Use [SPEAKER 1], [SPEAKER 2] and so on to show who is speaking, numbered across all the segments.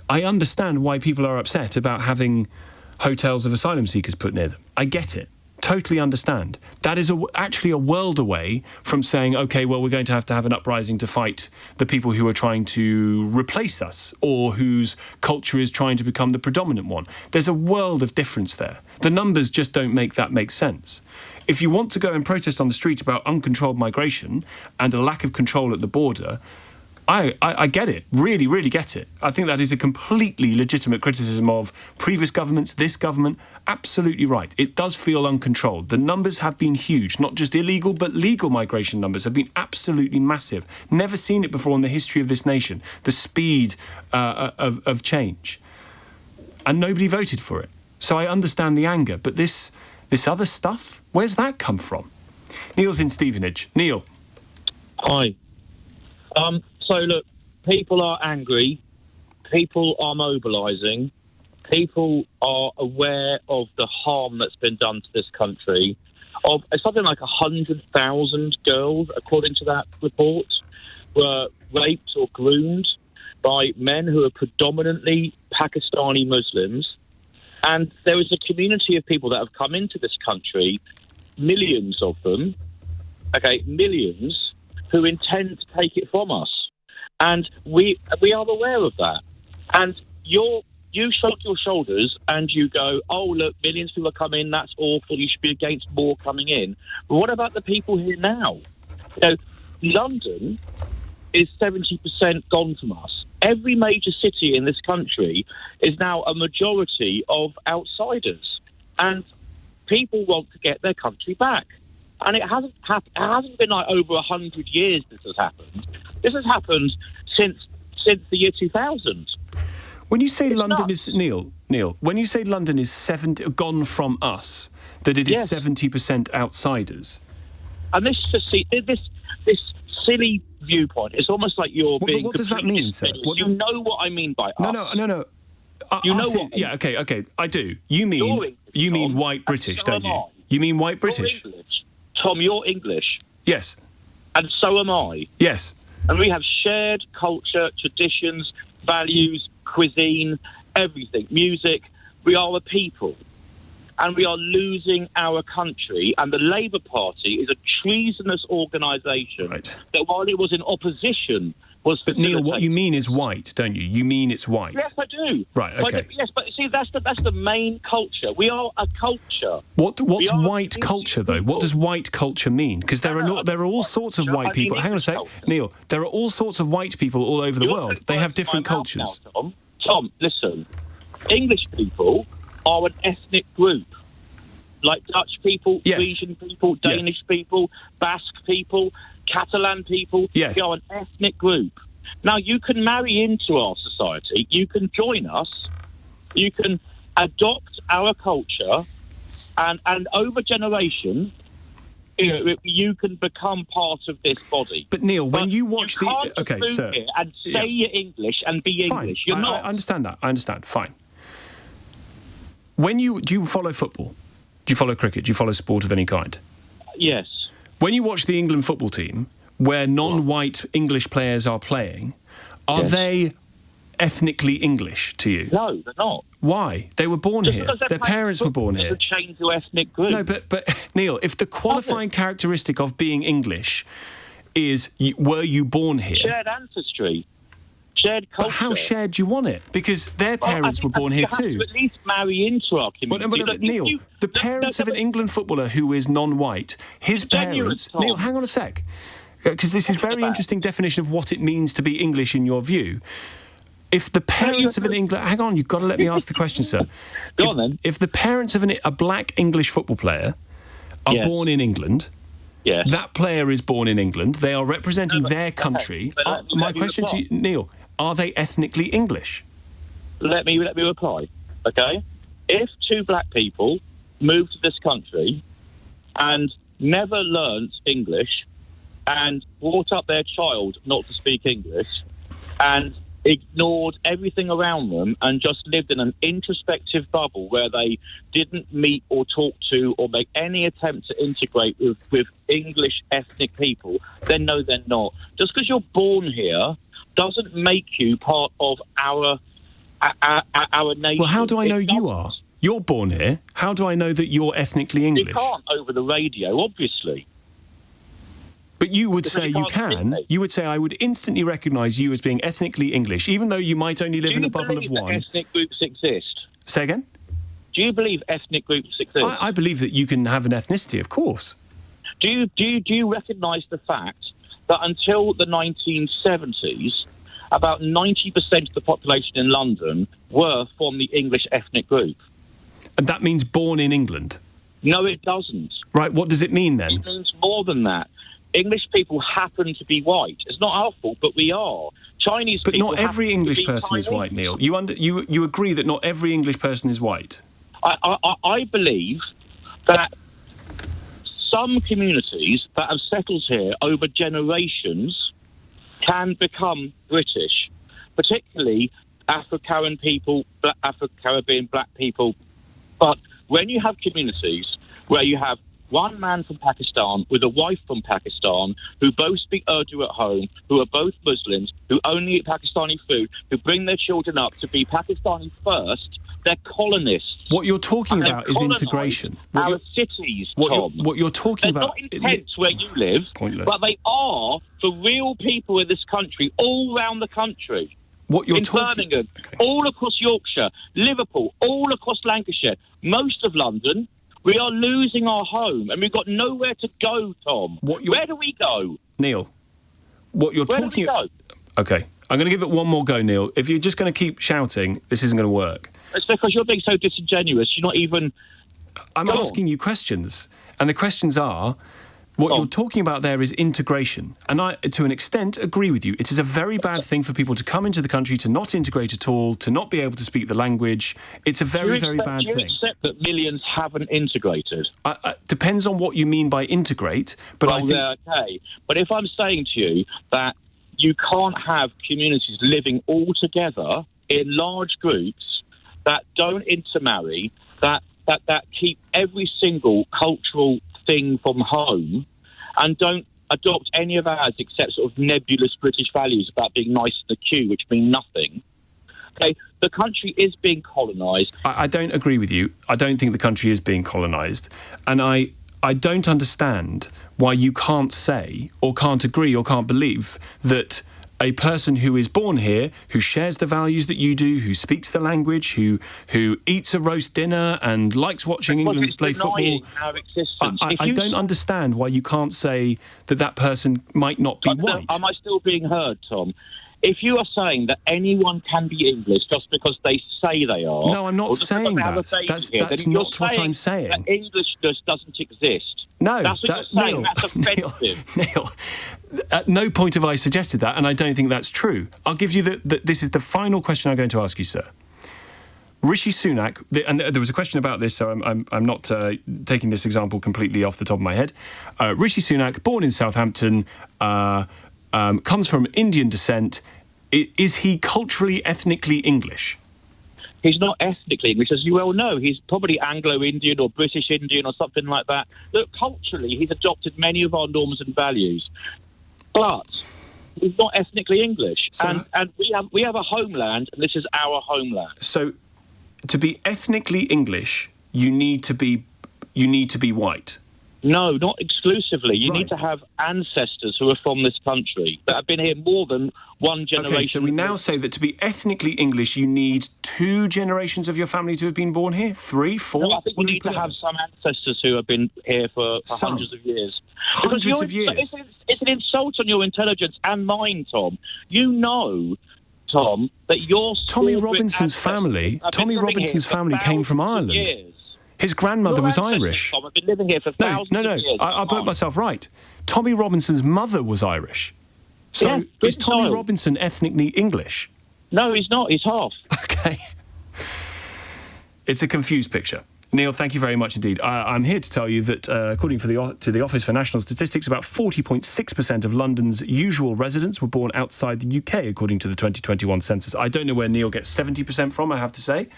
[SPEAKER 1] I understand why people are upset about having hotels of asylum seekers put near them. I get it. Totally understand. That is actually a world away from saying, OK, well, we're going to have an uprising to fight the people who are trying to replace us or whose culture is trying to become the predominant one. There's a world of difference there. The numbers just don't make that make sense. If you want to go and protest on the street about uncontrolled migration and a lack of control at the border, I get it, really, really get it. I think that is a completely legitimate criticism of previous governments, this government. Absolutely right. It does feel uncontrolled. The numbers have been huge, not just illegal, but legal migration numbers have been absolutely massive. Never seen it before in the history of this nation, the speed of change. And nobody voted for it. So I understand the anger. But this other stuff, where's that come from? Neil's in Stevenage. Neil.
[SPEAKER 2] Hi. So, look, people are angry, people are mobilising, people are aware of the harm that's been done to this country. Of something like 100,000 girls, according to that report, were raped or groomed by men who are predominantly Pakistani Muslims. And there is a community of people that have come into this country, millions of them, millions, who intend to take it from us. And we are aware of that. And you shrug your shoulders and you go, oh, look, millions of people are coming, that's awful, you should be against more coming in. But what about the people here now? London is 70% gone from us. Every major city in this country is now a majority of outsiders. And people want to get their country back. And it hasn't been like over 100 years this has happened. This has happened since the year 2000.
[SPEAKER 1] When you say London is Neil, when you say London is gone from us, that it is 70% outsiders.
[SPEAKER 2] And this silly viewpoint, it's almost like you're being.
[SPEAKER 1] What does that mean, sir?
[SPEAKER 2] You know what I mean by us.
[SPEAKER 1] No.
[SPEAKER 2] You know what?
[SPEAKER 1] Yeah, okay, I do. You mean white British, don't you? You mean white British?
[SPEAKER 2] You're English. Tom, you're English.
[SPEAKER 1] Yes.
[SPEAKER 2] And so am I.
[SPEAKER 1] Yes.
[SPEAKER 2] And we have shared culture, traditions, values, cuisine, everything, music. We are a people. And we are losing our country. And the Labour Party is a treasonous organisation that while it was in opposition was...
[SPEAKER 1] But Neil, what you mean is white, don't you? You mean it's white.
[SPEAKER 2] Yes, I do.
[SPEAKER 1] Right, okay.
[SPEAKER 2] But see, that's the main culture. We are a culture.
[SPEAKER 1] What's white culture, though? What does white culture mean? Because there are all sorts of white people. Hang on a sec, Neil. There are all sorts of white people all over the world. They have different cultures.
[SPEAKER 2] Now, Tom, listen. English people are an ethnic group. Like Dutch people, Frisian people, Danish people, Basque people, Catalan people.
[SPEAKER 1] Yes.
[SPEAKER 2] We are an ethnic group. Now, you can marry into our society. You can join us. You can adopt our culture. And over generation, you can become part of this body.
[SPEAKER 1] But, Neil, when you watch
[SPEAKER 2] you can't
[SPEAKER 1] Okay, sir.
[SPEAKER 2] Here and say you're English and be
[SPEAKER 1] Fine.
[SPEAKER 2] English. You're not.
[SPEAKER 1] I understand that. I understand. Fine. Do you follow football? Do you follow cricket? Do you follow sport of any kind?
[SPEAKER 2] Yes.
[SPEAKER 1] When you watch the England football team, where non-white English players are playing, are they ethnically English to you?
[SPEAKER 2] No, they're not.
[SPEAKER 1] Why? They were born here. Their parents were born here.
[SPEAKER 2] Change to ethnic group.
[SPEAKER 1] No, but Neil, if the qualifying characteristic of being English is were you born here?
[SPEAKER 2] Shared ancestry. Shared culture.
[SPEAKER 1] But how shared do you want it? Because their parents were born here too.
[SPEAKER 2] You have to at least marry into our community.
[SPEAKER 1] But Neil, the parents of an England footballer who is non-white, his parents... Neil, hang on a sec. Because this is very interesting definition of what it means to be English in your view. If the parents of an England... Hang on, you've got to let me ask the question, sir.
[SPEAKER 2] Go on, then.
[SPEAKER 1] If the parents of a black English football player are born in England...
[SPEAKER 2] Yes.
[SPEAKER 1] That player is born in England. They are representing their country. My question to you, Neil, are they ethnically English?
[SPEAKER 2] Let me reply, okay? If two black people moved to this country and never learnt English and brought up their child not to speak English and ignored everything around them and just lived in an introspective bubble where they didn't meet or talk to or make any attempt to integrate with English ethnic people, then no, they're not. Just because you're born here doesn't make you part of our our nation.
[SPEAKER 1] Well, how do I know
[SPEAKER 2] It
[SPEAKER 1] you
[SPEAKER 2] doesn't.
[SPEAKER 1] are? You're born here. How do I know that you're ethnically
[SPEAKER 2] You
[SPEAKER 1] English?
[SPEAKER 2] can't over the radio, obviously.
[SPEAKER 1] But you would
[SPEAKER 2] Because
[SPEAKER 1] say
[SPEAKER 2] you
[SPEAKER 1] you
[SPEAKER 2] can't
[SPEAKER 1] can.
[SPEAKER 2] speak.
[SPEAKER 1] You would say I would instantly recognise you as being ethnically English, even though you might only live
[SPEAKER 2] Do
[SPEAKER 1] in a
[SPEAKER 2] you
[SPEAKER 1] bubble of
[SPEAKER 2] believe that
[SPEAKER 1] one.
[SPEAKER 2] ethnic groups exist?
[SPEAKER 1] Say again?
[SPEAKER 2] Do you believe ethnic groups exist?
[SPEAKER 1] I believe that you can have an ethnicity, of course.
[SPEAKER 2] Do you recognise the fact that until the 1970s, about 90% of the population in London were from the English ethnic group?
[SPEAKER 1] And that means born in England.
[SPEAKER 2] No, it doesn't.
[SPEAKER 1] Right, what does it mean then?
[SPEAKER 2] It means more than that. English people happen to be white. It's not our fault, but we are. Chinese
[SPEAKER 1] But
[SPEAKER 2] people
[SPEAKER 1] not every
[SPEAKER 2] happen to
[SPEAKER 1] English
[SPEAKER 2] be
[SPEAKER 1] person is
[SPEAKER 2] Chinese.
[SPEAKER 1] white, Neil. You agree that not every English person is white?
[SPEAKER 2] I believe that some communities that have settled here over generations can become British, particularly Afro-Caribbean people, Afro-Caribbean black people. But when you have communities where you have one man from Pakistan with a wife from Pakistan who both speak Urdu at home, who are both Muslims, who only eat Pakistani food, who bring their children up to be Pakistani first, they're colonists.
[SPEAKER 1] What you're talking
[SPEAKER 2] And
[SPEAKER 1] about
[SPEAKER 2] they've
[SPEAKER 1] is
[SPEAKER 2] colonised
[SPEAKER 1] integration.
[SPEAKER 2] Our cities,
[SPEAKER 1] What
[SPEAKER 2] Tom.
[SPEAKER 1] you're talking
[SPEAKER 2] They're
[SPEAKER 1] about...
[SPEAKER 2] not intense where you live,
[SPEAKER 1] Pointless.
[SPEAKER 2] but they are for real people in this country, all around the country.
[SPEAKER 1] What you're
[SPEAKER 2] in
[SPEAKER 1] talking...
[SPEAKER 2] Birmingham,
[SPEAKER 1] Okay.
[SPEAKER 2] all across Yorkshire, Liverpool, all across Lancashire, most of London. We are losing our home, and we've got nowhere to go, Tom. Where do we go?
[SPEAKER 1] Neil, what you're
[SPEAKER 2] Where
[SPEAKER 1] talking...
[SPEAKER 2] do we go?
[SPEAKER 1] Okay, I'm going to give it one more go, Neil. If you're just going to keep shouting, this isn't going to work.
[SPEAKER 2] It's because you're being so disingenuous. You're not even...
[SPEAKER 1] I'm asking you questions, and the questions are... What you're talking about there is integration. And I, to an extent, agree with you. It is a very bad thing for people to come into the country, to not integrate at all, to not be able to speak the language. It's a very, very bad thing.
[SPEAKER 2] Do you accept that millions haven't integrated?
[SPEAKER 1] Depends on what you mean by integrate. But I think...
[SPEAKER 2] Okay. But if I'm saying to you that you can't have communities living all together in large groups that don't intermarry, that keep every single cultural thing from home and don't adopt any of ours except sort of nebulous British values about being nice in the queue, which mean nothing. Okay, the country is being colonised.
[SPEAKER 1] I don't agree with you. I don't think the country is being colonised. And I don't understand why you can't say or can't agree or can't believe that a person who is born here, who shares the values that you do, who speaks the language, who eats a roast dinner and likes watching England play football. I don't understand why you can't say that person might not be white.
[SPEAKER 2] Am I still being heard, Tom? If you are saying that anyone can be English just because they say they are...
[SPEAKER 1] No, I'm not saying that. That's not what I'm saying.
[SPEAKER 2] That English just doesn't exist.
[SPEAKER 1] No,
[SPEAKER 2] that's what you're saying. That's offensive.
[SPEAKER 1] Neil, at no point have I suggested that, and I don't think that's true. I'll give you this is the final question I'm going to ask you, sir. Rishi Sunak, and there was a question about this, so I'm not taking this example completely off the top of my head. Rishi Sunak, born in Southampton, comes from Indian descent. Is he culturally, ethnically English?
[SPEAKER 2] He's not ethnically English, as you well know. He's probably Anglo-Indian or British Indian or something like that. Look, culturally, he's adopted many of our norms and values. But he's not ethnically English. So, and we have a homeland, and this is our homeland.
[SPEAKER 1] So to be ethnically English, you need to be white.
[SPEAKER 2] No, not exclusively. You need to have ancestors who are from this country that have been here more than one generation.
[SPEAKER 1] Okay, so we now say that to be ethnically English, you need 2 generations of your family to have been born here? 3, 4?
[SPEAKER 2] No, I think you need to have some ancestors who have been here for hundreds of years.
[SPEAKER 1] Hundreds of years?
[SPEAKER 2] It's an insult on your intelligence and mine, Tom. You know, Tom, that your
[SPEAKER 1] Tommy Robinson's family came from Ireland.
[SPEAKER 2] Years.
[SPEAKER 1] His grandmother was Irish.
[SPEAKER 2] Tom, I've been living here for thousands of years.
[SPEAKER 1] I put myself right. Tommy Robinson's mother was Irish. So is Tommy Robinson ethnically English?
[SPEAKER 2] No, he's not. He's half.
[SPEAKER 1] Okay. It's a confused picture. Neil, thank you very much indeed. I'm here to tell you that, according to the Office for National Statistics, about 40.6% of London's usual residents were born outside the UK, according to the 2021 census. I don't know where Neil gets 70% from, I have to say.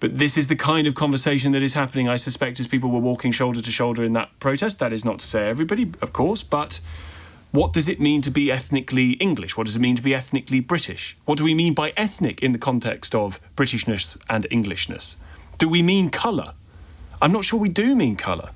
[SPEAKER 1] But this is the kind of conversation that is happening, I suspect, as people were walking shoulder to shoulder in that protest. That is not to say everybody, of course, but What does it mean to be ethnically English? What does it mean to be ethnically British? What do we mean by ethnic in the context of Britishness and Englishness? Do we mean colour? I'm not sure we do mean colour.